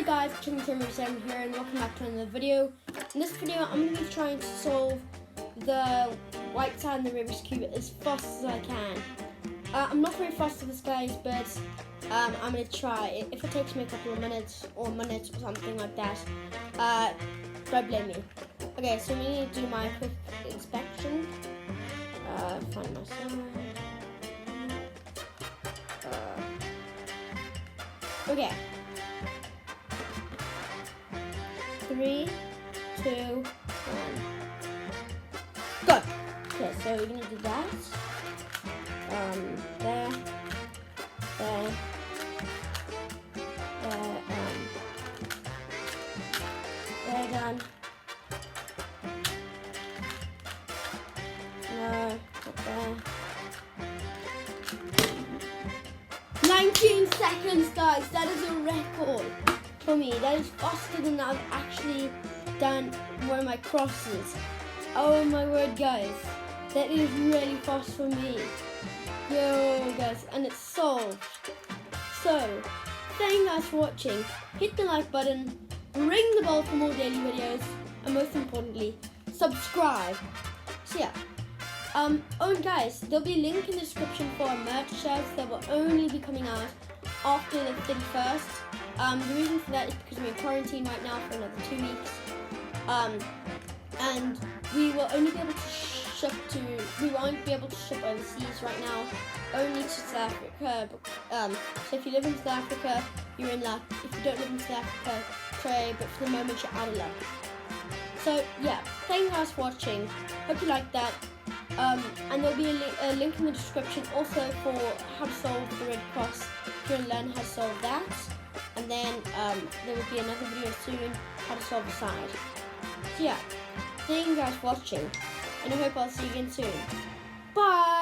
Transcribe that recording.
guys, Tim here and welcome back to another video. In this video I'm going to be trying to solve the white side in the Rubik's Cube as fast as I can. I'm not very fast at this guys, but I'm going to try. If it takes me a couple of minutes or something like that, don't blame me. Okay, so we need to do my quick inspection. Find my slide. Okay. 3, 2, 1. Go! Okay, so we're gonna do that. There. There, done. No, not there. 19 seconds, guys. That is a record for me. That is faster than I've actually done one of my crosses. Oh my word, guys. That is really fast for me. Yo, guys, and it's solved. So, thank you guys for watching. Hit the like button, ring the bell for more daily videos, and most importantly, subscribe. So yeah. Oh, and guys, there'll be a link in the description for our merch shirts that will only be coming out after the 31st. The reason for that is because we're in quarantine right now for another 2 weeks. And we will only be able to we won't be able to ship overseas right now, only to South Africa. So if you live in South Africa, you're in luck. If you don't live in South Africa, pray, but for the moment you're out of luck. So yeah, thank you guys for watching. Hope you liked that. And there'll be a link in the description also for how to solve the Red Cross, if you want to learn how to solve that. And then there will be another video soon, how to solve the side. So yeah, thank you guys for watching, and I hope I'll see you again soon. Bye!